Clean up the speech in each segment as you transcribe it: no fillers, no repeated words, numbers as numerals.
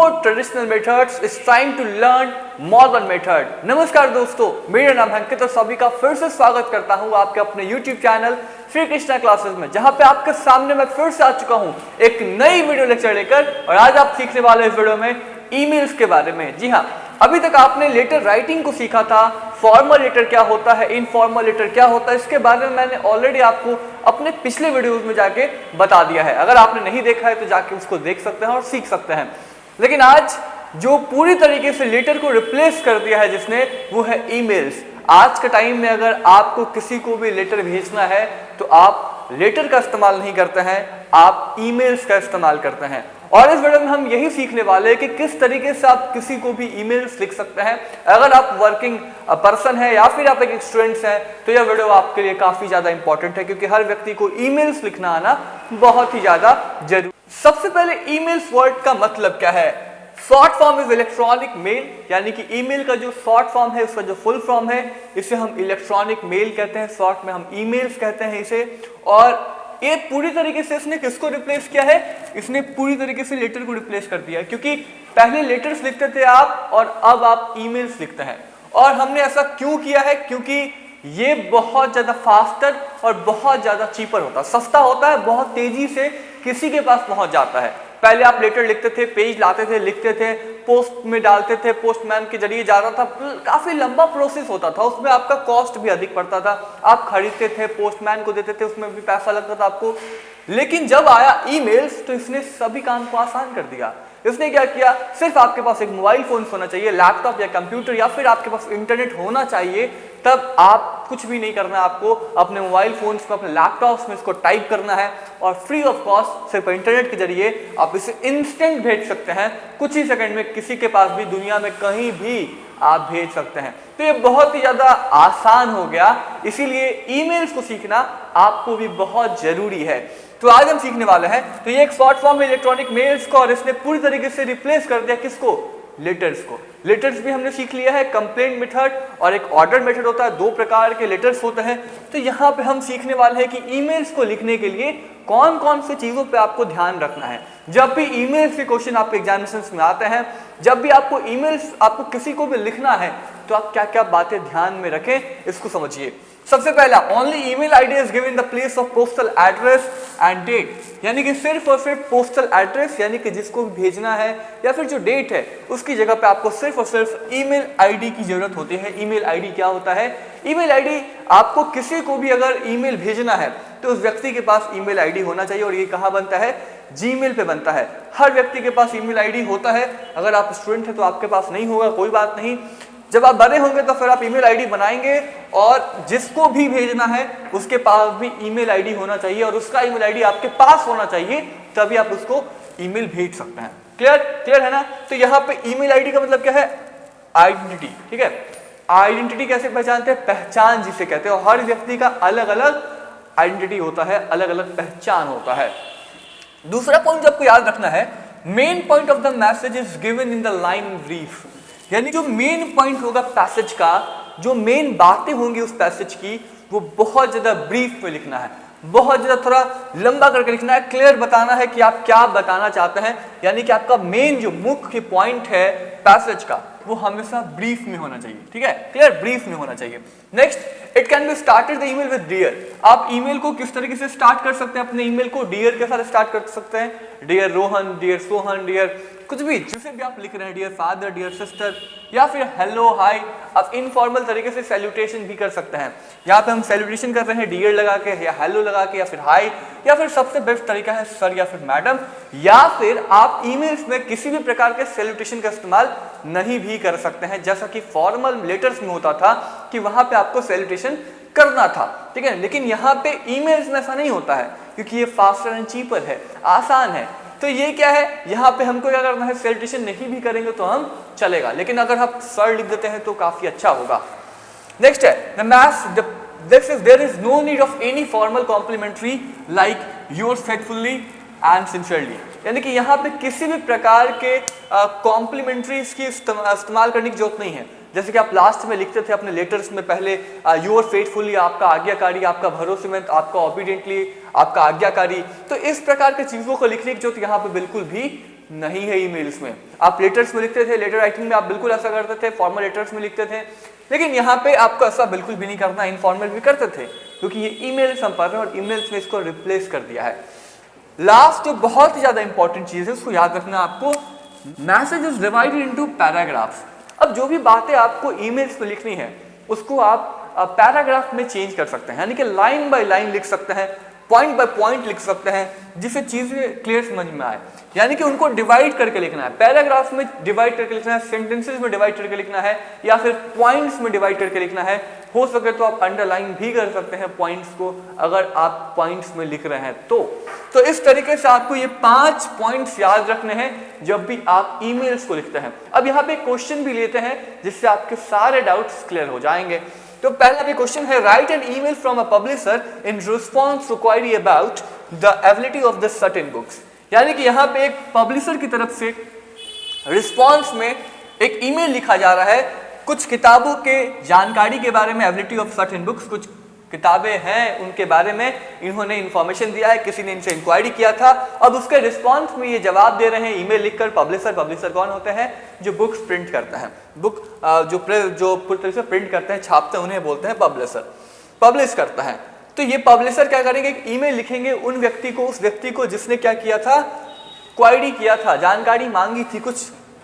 more traditional methods is trying to learn modern method। नमस्कार दोस्तों, मेरा नाम है अंकित और सभी का फिर से स्वागत करता हूं आपके अपने YouTube channel Shri Krishna classes में, जहां पे आपके सामने मैं फिर से आ चुका हूं एक नई वीडियो लेक्चर लेकर। और आज आप सीखने वाले इस वीडियो में ईमेल्स के बारे में। जी हाँ, अभी तक आपने लेटर राइटिंग को सीखा था, फॉर्मल लेटर क्या होता है, इनफॉर्मल लेटर क्या होता है, इसके बारे में मैंने ऑलरेडी आपको अपने पिछले वीडियोस में जाके बता दिया है। अगर आपने नहीं देखा है तो जाके उसको देख सकते हैं और सीख सकते हैं। लेकिन आज जो पूरी तरीके से लेटर को रिप्लेस कर दिया है जिसने, वो है ईमेल्स। आज के टाइम में अगर आपको किसी को भी लेटर भेजना है तो आप लेटर का इस्तेमाल नहीं करते हैं, आप ईमेल्स का इस्तेमाल करते हैं। और इस वीडियो में हम यही सीखने वाले हैं कि किस तरीके से आप किसी को भी ईमेल्स लिख सकते हैं। अगर आप वर्किंग पर्सन है या फिर आप एक स्टूडेंट्स हैं तो यह वीडियो आपके लिए काफी ज्यादा इंपॉर्टेंट है, क्योंकि हर व्यक्ति को ईमेल्स लिखना आना बहुत ही ज्यादा जरूरी। सबसे पहले ईमेल्स वर्ड का मतलब क्या है। Short form is electronic mail, यानी कि ईमेल का जो शॉर्ट फॉर्म है उसका जो फुल फॉर्म है इसे हम इलेक्ट्रॉनिक मेल कहते हैं, शॉर्ट में हम ईमेल्स कहते हैं इसे। और ये पूरी तरीके से इसने किसको रिप्लेस किया है, इसने पूरी तरीके से लेटर को रिप्लेस कर दिया है। क्योंकि पहले लेटर्स लिखते थे आप और अब आप ईमेल्स लिखते हैं। और हमने ऐसा क्यों किया है, क्योंकि ये बहुत ज्यादा फास्टर और बहुत ज्यादा चीपर होता है, सस्ता होता है, बहुत तेजी से किसी के पास पहुंच जाता है। पहले आप लेटर लिखते थे, पेज लाते थे, लिखते थे, पोस्ट में डालते थे, पोस्टमैन के जरिए जाता था, काफी लंबा प्रोसेस होता था, उसमें आपका कॉस्ट भी अधिक पड़ता था। आप खरीदते थे, पोस्टमैन को देते थे, उसमें भी पैसा लगता था आपको। लेकिन जब आया ईमेल्स तो इसने सभी काम को आसान कर दिया। इसने क्या किया, सिर्फ आपके पास एक मोबाइल फोन होना चाहिए, लैपटॉप या कंप्यूटर, या फिर आपके पास इंटरनेट होना चाहिए, तब आप कुछ भी नहीं करना है। आपको अपने मोबाइल फोन में, अपने लैपटॉप्स में इसको टाइप करना है और फ्री ऑफ कॉस्ट सिर्फ इंटरनेट के जरिए आप इसे इंस्टेंट भेज सकते हैं। कुछ ही सेकंड में किसी के पास भी, दुनिया में कहीं भी आप भेज सकते हैं। तो ये बहुत ही ज्यादा आसान हो गया, इसीलिए ईमेल्स को सीखना आपको भी बहुत जरूरी है। तो आज हम सीखने वाले हैं, तो ये एक शॉर्ट फॉर्म में इलेक्ट्रॉनिक मेल्स को, और इसने पूरी तरीके से रिप्लेस कर दिया किसको, लेटर्स को। लेटर्स भी हमने सीख लिया है, कंप्लेंट मेथड और एक ऑर्डर मेथड होता है, दो प्रकार के लेटर्स होते हैं। तो यहाँ पे हम सीखने वाले हैं कि ईमेल्स को लिखने के लिए कौन कौन सी चीजों पे आपको ध्यान रखना है। जब भी ईमेल्स के क्वेश्चन आपके एग्जामिनेशंस में आते हैं, जब भी आपको ईमेल्स, आपको किसी को भी लिखना है, तो आप क्या क्या बातें ध्यान में रखें, इसको समझिए। सबसे पहला, only email ID is given in the place of postal address and date, यानी कि सिर्फ और सिर्फ पोस्टल एड्रेस, यानी कि जिसको भी भेजना है, या फिर जो डेट है उसकी जगह पे आपको सिर्फ और सिर्फ ईमेल आईडी की जरूरत होती है। ईमेल आईडी क्या होता है, ईमेल आईडी, आपको किसी को भी अगर ईमेल भेजना है तो उस व्यक्ति के पास ईमेल आईडी होना चाहिए। और ये कहाँ बनता है, जीमेल पे बनता है। हर व्यक्ति के पास ईमेल आईडी होता है। अगर आप स्टूडेंट हैं तो आपके पास नहीं होगा, कोई बात नहीं, जब आप बड़े होंगे तो फिर आप ईमेल आईडी बनाएंगे और जिसको भी भेजना है उसके पास भी ईमेल आईडी होना चाहिए और उसका ईमेल आईडी आपके पास होना चाहिए, तभी आप उसको ईमेल भेज सकते हैं। क्लियर है ना। तो यहाँ पे ईमेल आईडी का मतलब क्या है, आइडेंटिटी। ठीक है, आइडेंटिटी कैसे पहचानते हैं, पहचान जिसे कहते हैं। और हर व्यक्ति का अलग अलग आइडेंटिटी होता है, अलग अलग पहचान होता है। दूसरा पॉइंट आपको याद रखना है, main point of the message is given in the line brief, यानी जो मेन पॉइंट होगा पैसेज का, जो मेन बातें होंगी उस पैसेज की, वो बहुत ज्यादा ब्रीफ में लिखना है, बहुत ज्यादा थोड़ा लंबा करके लिखना है, क्लियर बताना है कि आप क्या बताना चाहते हैं। यानी कि आपका मेन जो मुख्य पॉइंट है पैसेज का, वो हमेशा ब्रीफ में होना चाहिए। ठीक है, क्लियर, ब्रीफ में होना चाहिए। Next, it can be started the email with dear. आप ईमेल को किस तरीके से स्टार्ट कर सकते हैं, अपने ईमेल को डियर के साथ स्टार्ट कर सकते हैं। Dear Rohan, dear Sohan, dear कुछ भी, जिसे भी आप लिख रहे हैं, डियर फादर, डियर सिस्टर, या फिर हेलो, हाय। आप इनफॉर्मल तरीके से सैल्यूटेशन भी कर सकते हैं। यहाँ पे हम सैल्यूटेशन कर रहे हैं डियर लगा के, या हेलो लगा के, या फिर हाय, या फिर सबसे बेस्ट तरीका है सर या फिर मैडम। या फिर आप ईमेल्स में किसी भी प्रकार के सैल्यूटेशन का इस्तेमाल नहीं भी कर सकते हैं, जैसा कि फॉर्मल लेटर्स में होता था कि वहां पे आपको सैल्यूटेशन करना था। ठीक है, लेकिन यहाँ पे ईमेल्स में ऐसा नहीं होता है, क्योंकि ये फास्टर एंड चीपर है, आसान है। तो ये क्या है, यहाँ पे हमको क्या करना है, सैल्यूटेशन नहीं भी करेंगे तो हम चलेगा, लेकिन अगर आप सर लिख देते हैं तो काफी अच्छा होगा। नेक्स्ट है the mess, there is no need of any formal complimentary like yours faithfully and sincerely, यानी कि यहाँ पे किसी भी प्रकार के कॉम्प्लीमेंट्रीज की इस्तेमाल करने की जरूरत नहीं है। जैसे कि आप लास्ट में लिखते थे अपने लेटर्स में, पहले योर फेथफुली, आपका आज्ञाकारी, आपका भरोसेमंद, आपका ओबीडियंटली, आपका आज्ञाकारी। तो इस प्रकार की चीजों को लिखने की जरूरत यहाँ पे बिल्कुल भी नहीं है ईमेल्स में। आप लेटर्स में लिखते थे, लेटर राइटिंग में आप बिल्कुल ऐसा करते थे, फॉर्मल लेटर्स में लिखते थे, लेकिन यहाँ पे आपको ऐसा बिल्कुल भी नहीं करना, इनफॉर्मल भी करते थे, क्योंकि ये ईमेल संपर्क है और ईमेल्स में इसको रिप्लेस कर दिया है। लास्ट जो बहुत ही ज्यादा इंपॉर्टेंट चीज है उसको याद रखना आपको, message is divided into paragraphs. अब जो भी बातें आपको ईमेल्स पे लिखनी है उसको आप पैराग्राफ में चेंज कर सकते हैं, यानी कि लाइन बाय लाइन लिख सकते हैं, पॉइंट बाय पॉइंट लिख सकते हैं, जिससे चीजें क्लियर समझ में आए। यानी कि उनको डिवाइड करके लिखना है, पैराग्राफ में डिवाइड करके लिखना है, सेंटेंसेस में डिवाइड करके लिखना है, या फिर पॉइंट्स में डिवाइड करके लिखना है। हो सके तो आप अंडरलाइन भी कर सकते हैं पॉइंट्स को, अगर आप पॉइंट्स में लिख रहे हैं तो इस तरीके से आपको ये 5 पॉइंट्स याद रखने हैं जब भी आप ईमेल्स को लिखते हैं। अब यहाँ पे क्वेश्चन भी लेते हैं जिससे आपके सारे डाउट्स क्लियर हो जाएंगे। तो पहला भी क्वेश्चन है, write an email from a publisher in response to query about the ability of the certain books. यानी कि यहाँ पे एक पब्लिशर की तरफ से रिस्पॉन्स में एक ईमेल लिखा जा रहा है कुछ किताबों के जानकारी के बारे में, एबिलिटी ऑफ सर्टेन बुक्स, कुछ किताबें हैं उनके बारे में इन्होंने इंफॉर्मेशन दिया है, किसी ने इनसे इंक्वायरी किया था। अब उसके रिस्पांस में ये जवाब दे रहे हैं ईमेल लिखकर पब्लिशर कौन होते हैं? जो बुक्स प्रिंट करता है, बुक जो पूरी तरह से प्रिंट करते हैं, छापते हैं, उन्हें बोलते हैं पब्लिशर, पब्लिश करता है। तो ये पब्लिशर क्या करेंगे, एक ईमेल लिखेंगे उन व्यक्ति को, उस व्यक्ति को जिसने क्या किया था, क्वायरी किया था, जानकारी मांगी थी कुछ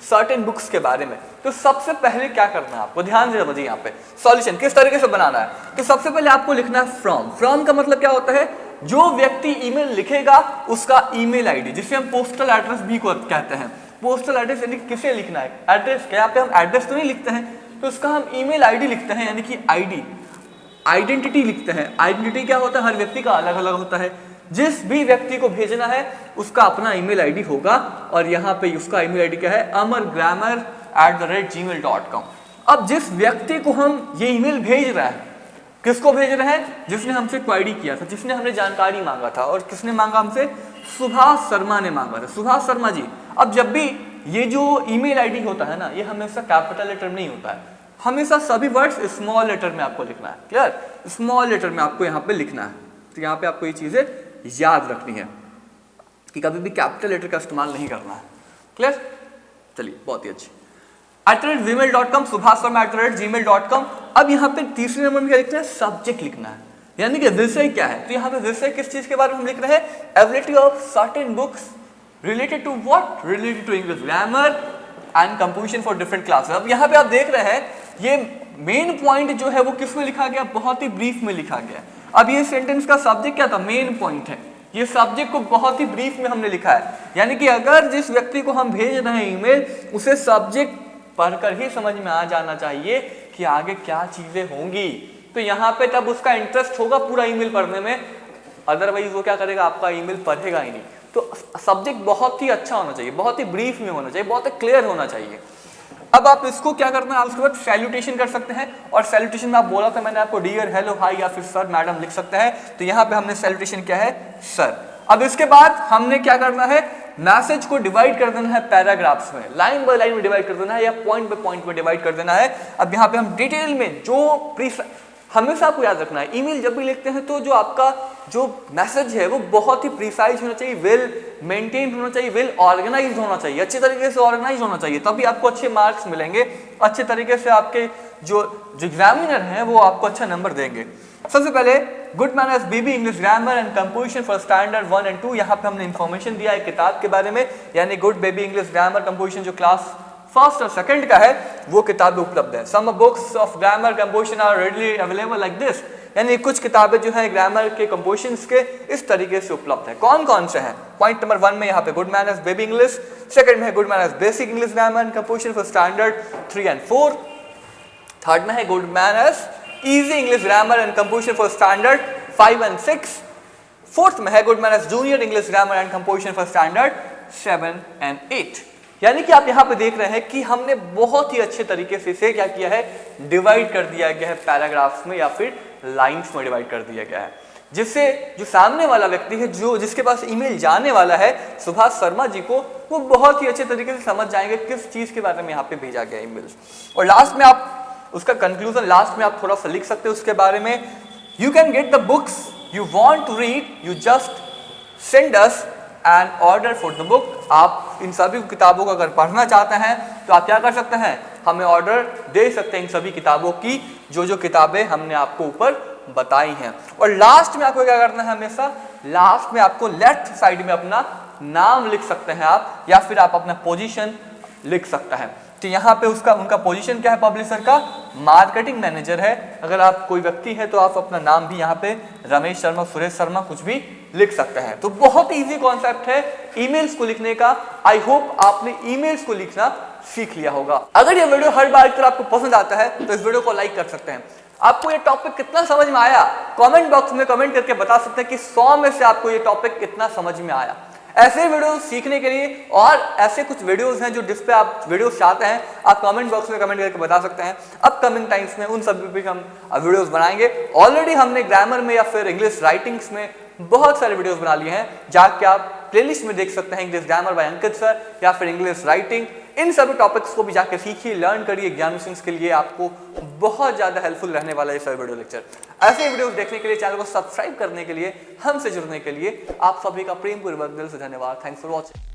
सर्टेन बुक्स के बारे में। तो सबसे पहले क्या करना है आपको, ध्यान से समझिए यहाँ पे सॉल्यूशन किस तरीके से बनाना है। तो सबसे पहले आपको लिखना है फ्रॉम का मतलब क्या होता है, जो व्यक्ति ईमेल लिखेगा उसका ईमेल आईडी, जिसे हम पोस्टल एड्रेस भी कहते हैं। पोस्टल एड्रेस यानी किसे लिखना है, एड्रेस, यहाँ पे हम एड्रेस तो नहीं लिखते हैं, तो उसका हम ईमेल आईडी लिखते हैं, यानी कि आईडी, आइडेंटिटी लिखते हैं। आइडेंटिटी क्या होता है, हर व्यक्ति का अलग अलग होता है। जिस भी व्यक्ति को भेजना है उसका अपना ईमेल आईडी होगा, और यहाँ पे उसका ईमेल आईडी क्या है, amargrammar@gmail.com। अब जिस व्यक्ति को हम ये ईमेल भेज रहे हैं, किसको भेज रहे हैं, जिसने हमसे क्वायरी किया था, जिसने हमने जानकारी मांगा था, और किसने मांगा हमसे, सुभाष शर्मा ने मांगा था, सुभाष शर्मा जी। अब जब भी ये जो ईमेल आईडी होता है ना, ये हमेशा कैपिटल लेटर में नहीं होता है, हमेशा सभी वर्ड्स स्मॉल लेटर में आपको लिखना है। क्लियर, स्मॉल लेटर में आपको यहाँ पे लिखना है। तो यहाँ पे आपको ये चीजें याद रखनी है कि कभी भी कैपिटल लेटर का इस्तेमाल नहीं करना है। क्लियर, चलिए बहुत ही अच्छी। @gmail.com, Subhash Sharma @gmail.com। अब यहाँ पे तीसरे नंबर में क्या लिखना है, सब्जेक्ट लिखना है, यानी कि विषय क्या है। तो यहाँ पे विषय किस चीज के बारे में हम लिख रहे हैं, ability of certain books related to what, related to English grammar and composition for different classes. अब यहाँ पे आप देख रहे हैं ये मेन पॉइंट जो है वो किस में लिखा गया, बहुत ही ब्रीफ में लिखा गया। अब ये सेंटेंस का सब्जेक्ट क्या था, मेन पॉइंट है, ये सब्जेक्ट को बहुत ही ब्रीफ में हमने लिखा है। यानी कि अगर जिस व्यक्ति को हम भेज रहे हैं ईमेल, उसे सब्जेक्ट पढ़कर ही समझ में आ जाना चाहिए कि आगे क्या चीजें होंगी। तो यहाँ पे तब उसका इंटरेस्ट होगा पूरा ईमेल पढ़ने में, अदरवाइज वो क्या करेगा, आपका ईमेल पढ़ेगा ही नहीं। तो सब्जेक्ट बहुत ही अच्छा होना चाहिए, बहुत ही ब्रीफ में होना चाहिए, बहुत ही क्लियर होना चाहिए। अब आप इसको क्या करना है, उसके बाद सैल्यूटेशन कर सकते हैं, और सैल्यूटेशन में आप बोला था मैंने आपको डियर, हेलो, हाय या फिर सर, मैडम लिख सकते हैं। तो यहाँ पे हमने सैल्यूटेशन क्या है, सर। अब इसके बाद हमने क्या करना है, मैसेज को डिवाइड कर देना है पैराग्राफ्स में, लाइन बाय लाइन में डिवाइड कर देना है, या पॉइंट बाय पॉइंट में डिवाइड कर देना है। अब यहाँ पे हम डिटेल में जो हमेशा आपको याद रखना है, ईमेल जब भी लिखते हैं तो जो आपका जो मैसेज है वो बहुत ही प्रिसाइज होना चाहिए, वेल मेंटेन होना चाहिए, वेल ऑर्गेनाइज होना चाहिए, अच्छे तरीके से ऑर्गेनाइज होना चाहिए, तभी आपको अच्छे मार्क्स मिलेंगे, अच्छे तरीके से आपके जो एग्जामिनर हैं वो आपको अच्छा नंबर देंगे। सबसे पहले good manners baby English grammar and composition for standard 1 और 2, यहाँ पे हमने इन्फॉर्मेशन दिया है किताब के बारे में, यानी good baby English grammar composition जो क्लास फर्स्ट और सेकंड का है वो किताबें उपलब्ध है। Some books of grammar composition are readily available like this, यानी कुछ किताबें जो है ग्रामर के कंपोजिशंस के इस तरीके से उपलब्ध है। कौन कौन से हैं, पॉइंट नंबर 1 में यहाँ पे good manners baby English, second में है good manners basic English grammar and composition for standard 3 और 4, थर्ड में है good manners easy English grammar and composition for standard 5 और 6, फोर्थ में है good manners junior English grammar and composition for standard 7 और 8। यानी कि आप यहाँ पे देख रहे हैं कि हमने बहुत ही अच्छे तरीके से इसे क्या किया है, डिवाइड कर दिया गया है पैराग्राफ्स में या फिर लाइंस में डिवाइड कर दिया गया है, जिससे जो सामने वाला व्यक्ति है, जो जिसके पास ईमेल जाने वाला है सुभाष शर्मा जी को, वो बहुत ही अच्छे तरीके से समझ जाएंगे किस चीज के बारे में यहाँ पे भेजा गया ईमेल। और लास्ट में आप उसका कंक्लूजन लास्ट में आप थोड़ा सा लिख सकते हो उसके बारे में, you can get the books you want to read, you just send us an order for the book. आप आप इन सभी किताबों को अगर पढ़ना चाहते हैं तो आप क्या कर सकते हैं, हमें ऑर्डर दे सकते हैं इन सभी किताबों की, जो किताबें हमने आपको ऊपर बताई हैं। और लास्ट में आपको क्या करना है, हमेशा लास्ट में आपको लेफ्ट साइड में अपना नाम लिख सकते हैं आप, या फिर आप अपना पोजीशन लिख सकते हैं। तो यहाँ पे उनका पोजीशन क्या है, पब्लिशर का मार्केटिंग मैनेजर है। अगर आप कोई व्यक्ति है तो आप अपना नाम भी यहाँ पे रमेश शर्मा, सुरेश शर्मा कुछ भी लिख सकते हैं। तो बहुत इजी कॉन्सेप्ट है ईमेल्स को लिखने का। आई होप आपने ईमेल्स को लिखना सीख लिया होगा। अगर ये वीडियो हर बार की तरह आपको पसंद आता है तो इस वीडियो को लाइक कर सकते हैं। आपको ये टॉपिक कितना समझ में आया कमेंट बॉक्स में कमेंट करके बता सकते हैं कि 100 में से आपको ये टॉपिक कितना समझ में आया। ऐसे वीडियोस सीखने के लिए और ऐसे कुछ वीडियोस हैं जो जिस पे आप वीडियोस चाहते हैं, आप कमेंट बॉक्स में कमेंट करके बता सकते हैं। अपकमिंग टाइम्स में उन सभी पे हम वीडियोस बनाएंगे। ऑलरेडी हमने ग्रामर में या फिर इंग्लिश राइटिंग्स में बहुत सारे वीडियोस बना लिए हैं, जाके आप प्लेलिस्ट में देख सकते हैं, इंग्लिश ग्रामर बाय अंकित सर या फिर इंग्लिश राइटिंग। इन सभी टॉपिक्स को भी जाके सीखिए, लर्न करिए। ज्ञान मिशन के लिए आपको बहुत ज्यादा हेल्पफुल रहने वाला है ये सभी वीडियो लेक्चर। ऐसे वीडियोस देखने के लिए, चैनल को सब्सक्राइब करने के लिए, हमसे जुड़ने के लिए आप सभी का प्रेम पूर्वक दिल से धन्यवाद। Thanks for watching.